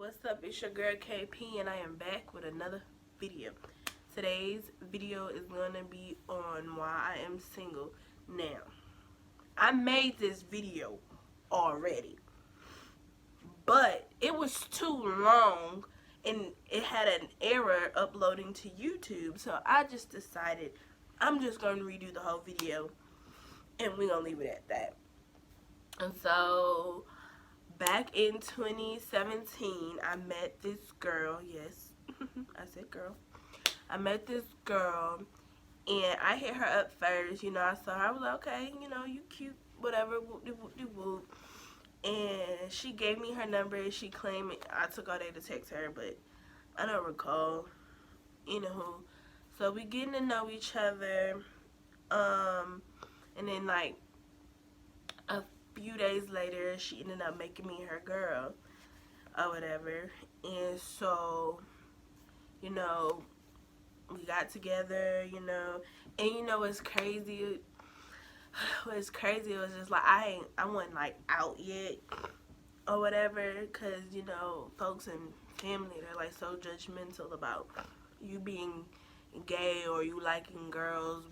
What's up? It's your girl KP and I am back with another video. Today's video is going to be on why I am single. Now, I made this video already, but it was too long and it had an error uploading to YouTube, so I just decided I'm just going to redo the whole video and we're going to leave it at that. And so back in 2017, I met this girl. Yes, I said girl. I met this girl, and I hit her up first. You know, I saw her. I was like, okay, you know, you cute, whatever, whoop-de-whoop-de-whoop. And she gave me her number. She claimed it. I took all day to text her, but I don't recall. Anywho, so we getting to know each other. And then like a few days later, she ended up making me her girl or whatever. And so, you know, we got together, you know, and you know what's crazy? What's crazy, it was just like I wasn't like out yet or whatever, because you know folks and family, they're like so judgmental about you being gay or you liking girls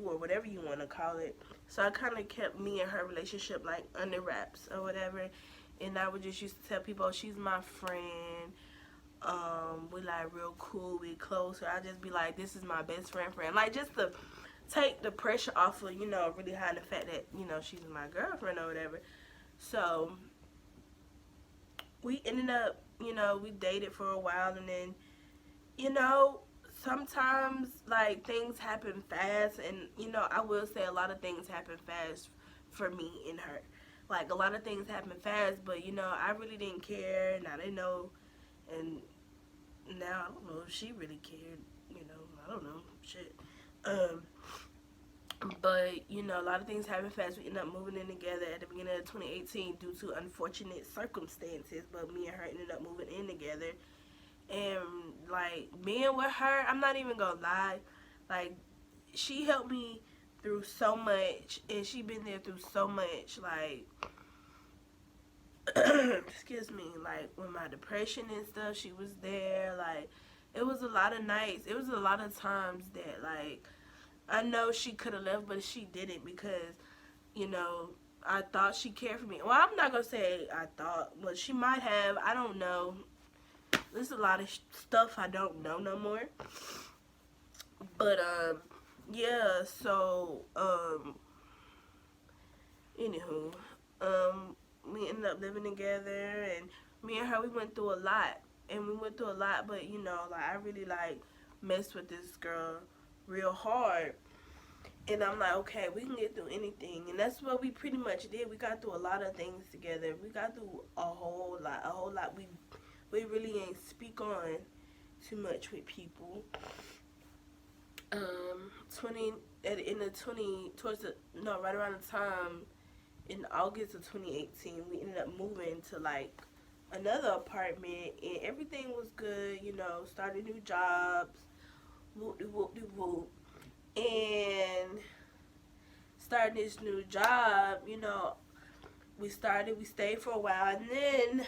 or whatever you want to call it. So I kind of kept me and her relationship like under wraps or whatever, and I would just used to tell people, oh, she's my friend, we like real cool, we close. So I just be like, this is my best friend, like just to take the pressure off of, you know, really hiding the fact that, you know, she's my girlfriend or whatever. So we ended up, you know, we dated for a while, and then, you know, sometimes like things happen fast, and you know, I will say a lot of things happen fast for me and her. Like a lot of things happen fast, but you know, I really didn't care, and I didn't know, and now I don't know if she really cared, you know, I don't know, shit. But you know, a lot of things happen fast. We ended up moving in together at the beginning of 2018 due to unfortunate circumstances, but me and her ended up moving in together. And like being with her, I'm not even gonna lie, like she helped me through so much, and she been there through so much, like excuse me, like with my depression and stuff, she was there. Like it was a lot of nights, it was a lot of times that like I know she could have left, but she didn't, because you know, I thought she cared for me. Well, I'm not gonna say I thought, but she might have, I don't know. There's a lot of stuff I don't know no more. But, yeah, so, anywho, we ended up living together, and me and her, we went through a lot. And we went through a lot, but, you know, like, I really, like, messed with this girl real hard. And I'm like, okay, we can get through anything. And that's what we pretty much did. We got through a lot of things together. We got through a whole lot. We really ain't speak on too much with people. 20 at the end of 20 towards the no right around the time in August of 2018, we ended up moving to like another apartment, and everything was good. You know, started new jobs, whoop de whoop de whoop, and starting this new job. You know, we stayed for a while, and then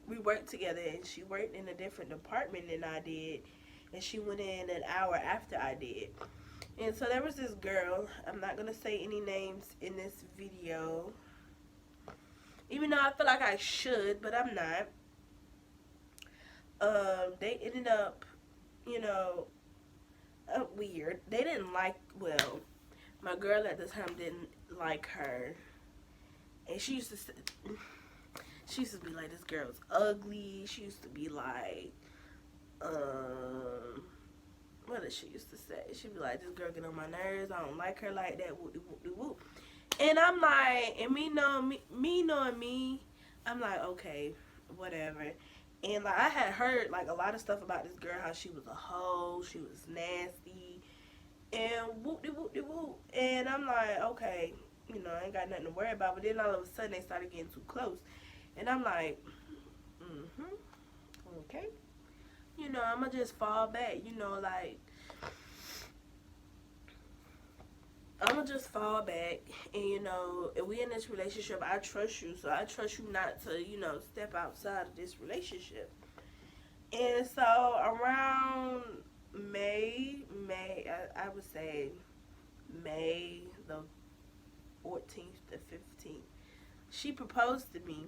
we worked together, and she worked in a different department than I did, and she went in an hour after I did. And so there was this girl, I'm not going to say any names in this video, even though I feel like I should, but I'm not. They ended up, you know, weird. They didn't like, well, my girl at the time didn't like her, and she used to be like, this girl's ugly. She used to be like, what did she used to say? She'd be like, this girl get on my nerves. I don't like her like that. Whoop, whoop, whoop, whoop. And I'm like, and me knowing me, I'm like, okay, whatever. And like I had heard like a lot of stuff about this girl, how she was a hoe, she was nasty, and whoop de whoop de whoop. And I'm like, okay, you know, I ain't got nothing to worry about. But then all of a sudden they started getting too close. And I'm like, okay. You know, I'ma just fall back, you know, like, I'm gonna just fall back, and if we in this relationship, I trust you, so I trust you not to, step outside of this relationship. And so around I would say May the 14th to 15th, she proposed to me,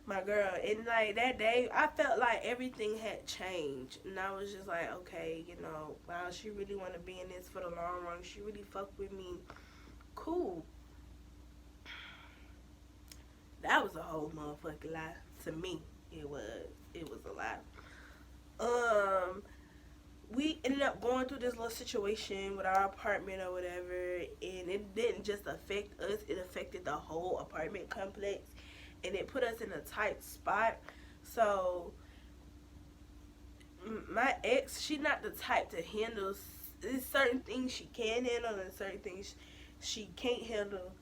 my girl, and like that day, I felt like everything had changed, and I was just like, okay, wow, she really want to be in this for the long run. She really fuck with me. Cool. That was a whole motherfucking lie to me. It was. It was a lie. Um, we ended up going through this little situation with our apartment or whatever, and it didn't just affect us, it affected the whole apartment complex, and it put us in a tight spot. So my ex, she not the type to handle, there's certain things she can handle and certain things she can't handle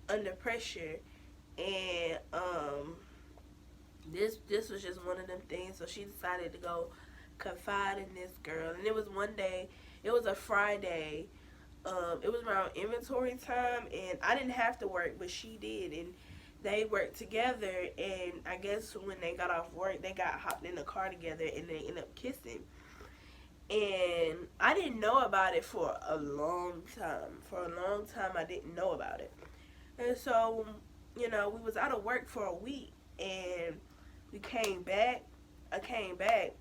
under pressure. And this was just one of them things. So she decided to go confide in this girl, and it was one day, it was a Friday, it was around inventory time, and I didn't have to work, but she did, and they worked together. And I guess when they got off work, they got hopped in the car together, and they ended up kissing. And I didn't know about it for a long time. I didn't know about it. And so, we was out of work for a week, and we came back. I came back.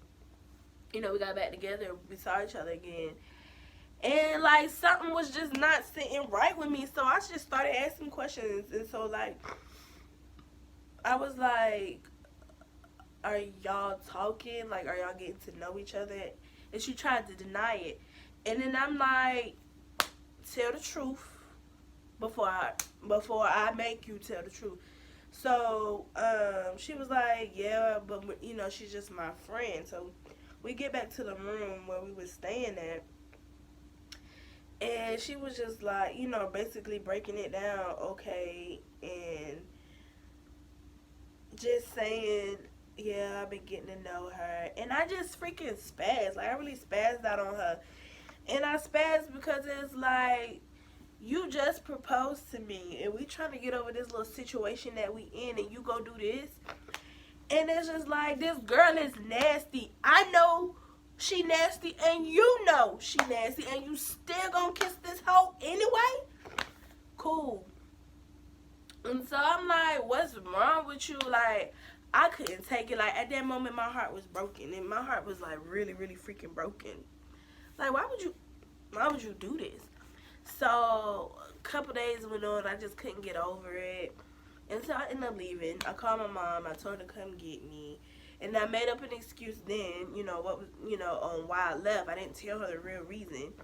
We got back together. We saw each other again. And, like, something was just not sitting right with me. So I just started asking questions. And so, like, I was like, are y'all talking? Like, are y'all getting to know each other? And she tried to deny it. And then I'm like, tell the truth before I make you tell the truth. So she was like, yeah, but she's just my friend. So we get back to the room where we was staying at, and she was just like, basically breaking it down, okay, and just saying, yeah, I've been getting to know her. And I just freaking spazzed. Like, I really spazzed out on her. And I spazzed because it's like, you just proposed to me, and we trying to get over this little situation that we in, and you go do this. And it's just like, this girl is nasty. I know she nasty, and you know she nasty, and you still gonna kiss this hoe anyway? Cool. And so I'm like, what's wrong with you? Like, I couldn't take it. Like, at that moment, my heart was broken, and my heart was like really, really freaking broken. Like, why would you do this? So a couple days went on. I just couldn't get over it, and so I ended up leaving. I called my mom. I told her to come get me, and I made up an excuse then. What was on why I left. I didn't tell her the real reason.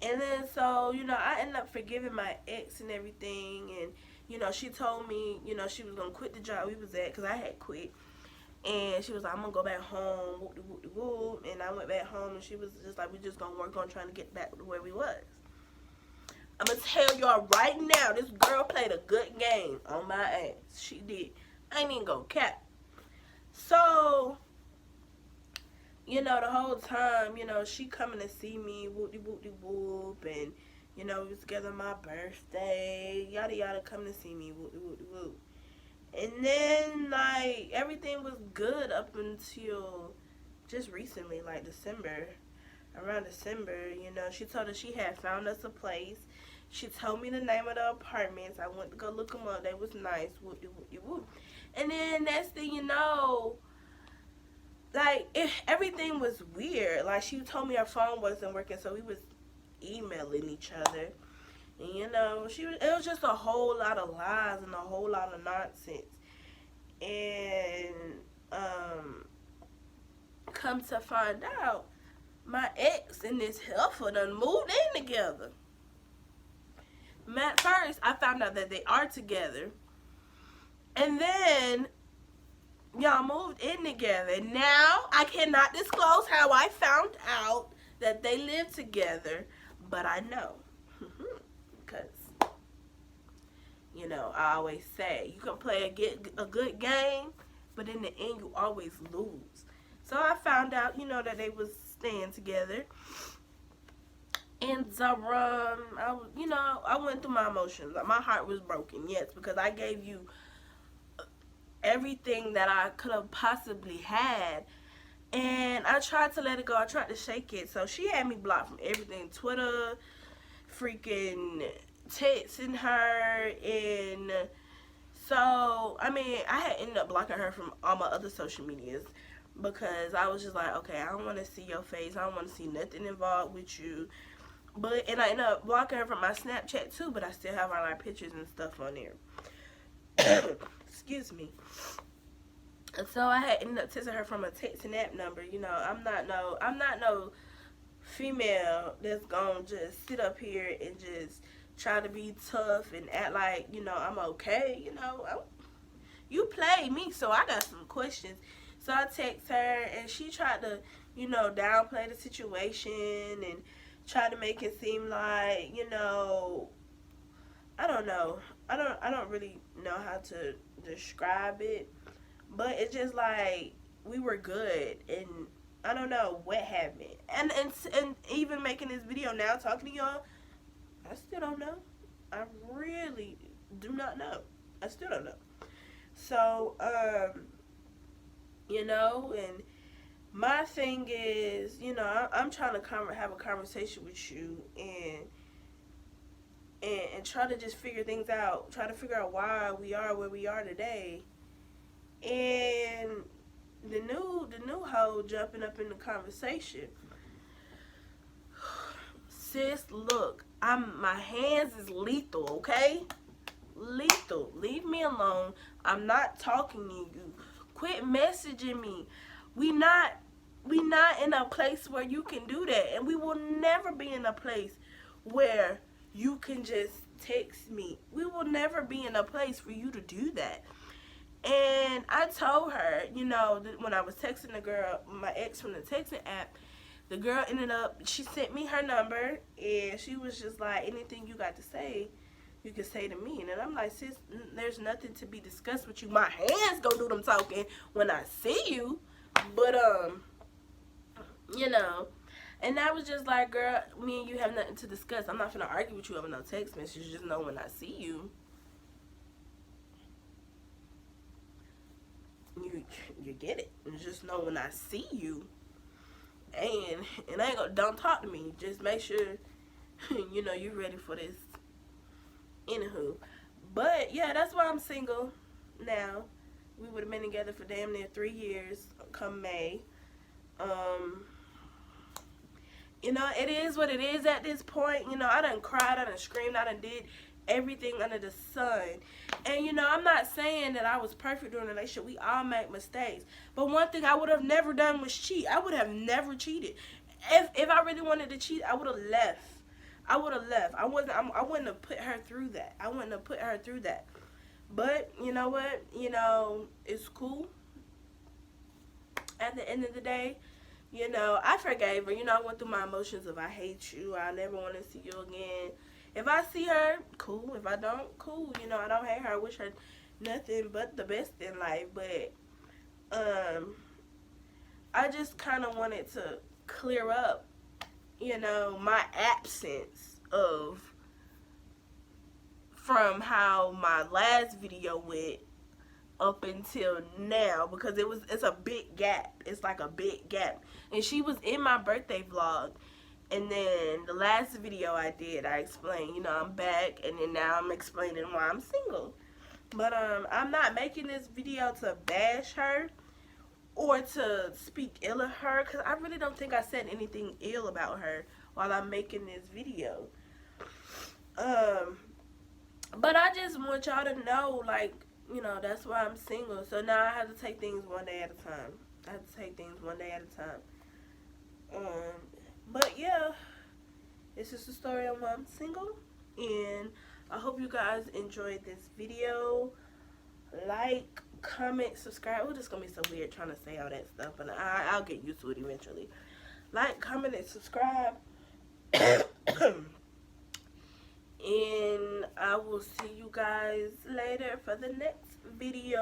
And then so I ended up forgiving my ex and everything, and she told me she was gonna quit the job we was at, because I had quit. And she was like, I'm gonna go back home, whoop de whoop de whoop. And I went back home, and she was just like, we just gonna work on trying to get back to where we was. I'm gonna tell y'all right now, this girl played a good game on my ass. She did. I ain't even gonna cap. So, the whole time, she coming to see me, whoop de whoop de whoop, and we was together on my birthday, yada yada, coming to see me, whoop de whoop de whoop. And then, like, everything was good up until just recently, like December. Around December, she told us she had found us a place. She told me the name of the apartments. I went to go look them up. They was nice. Whoop, whoop, whoop, whoop. And then next thing you know, like, everything was weird. Like, she told me her phone wasn't working, so we was emailing each other. And, it was just a whole lot of lies and a whole lot of nonsense. And come to find out, my ex and this heifer done moved in together. At first, I found out that they are together. And then, y'all moved in together. Now, I cannot disclose how I found out that they live together. But I know. Because, I always say, you can play a good game, but in the end, you always lose. So I found out, that they was staying together. And I went through my emotions. Like, my heart was broken, yes, because I gave you everything that I could have possibly had. And I tried to let it go. I tried to shake it. So she had me blocked from everything. Twitter, freaking texting her. And so, I mean, I had ended up blocking her from all my other social medias. Because I was just like, okay, I don't want to see your face. I don't want to see nothing involved with you. And I ended up blocking her from my Snapchat too, but I still have all our pictures and stuff on there. Excuse me. And so I had ended up texting her from a texting app number. I'm not no female that's gonna just sit up here and just try to be tough and act like, I'm okay. You played me, so I got some questions. So I text her, and she tried to, downplay the situation and try to make it seem like, I don't know. I don't really know how to describe it, but it's just like we were good, and I don't know what happened. And even making this video now, talking to y'all, I still don't know. I really do not know. I still don't know. So, and my thing is, I'm trying to have a conversation with you and try to just figure things out. Try to figure out why we are where we are today. And the new hoe jumping up in the conversation. Sis, look, my hands is lethal, okay? Lethal. Leave me alone. I'm not talking to you. Quit messaging me. We not in a place where you can do that, and we will never be in a place where you can just text me. We will never be in a place for you to do that. And I told her, when I was texting the girl, my ex from the texting app, the girl she sent me her number, and she was just like, anything you got to say, you can say to me. And I'm like, sis, there's nothing to be discussed with you. My hands go do them talking when I see you. But, and I was just like, girl, me and you have nothing to discuss. I'm not finna argue with you over no text message. Just know when I see you, you get it. And just know when I see you, and I ain't gonna, don't talk to me. Just make sure, you're ready for this. Anywho, but yeah, that's why I'm single now. We would have been together for damn near 3 years come May. It is what it is at this point. I done cried, I done screamed, I done did everything under the sun. And, I'm not saying that I was perfect during the relationship. We all make mistakes. But one thing I would have never done was cheat. I would have never cheated. If I really wanted to cheat, I would have left. I wouldn't have put her through that. But, you know what? It's cool. At the end of the day, I forgave her. I went through my emotions of I hate you. I never want to see you again. If I see her, cool. If I don't, cool. I don't hate her. I wish her nothing but the best in life. But I just kind of wanted to clear up, my absence from how my last video went up until now, because it's a big gap. It's like a big gap. And she was in my birthday vlog, and then the last video I did, I explained, I'm back, and then now I'm explaining why I'm single. But I'm not making this video to bash her or to speak ill of her, because I really don't think I said anything ill about her while I'm making this video. But I just want y'all to know, like, that's why I'm single. So now I have to take things one day at a time. But yeah, this is the story on why I'm single. And I hope you guys enjoyed this video. Like, comment, subscribe. It's just gonna be so weird trying to say all that stuff, but I'll get used to it eventually. Like, comment, and subscribe. And I will see you guys later for the next video.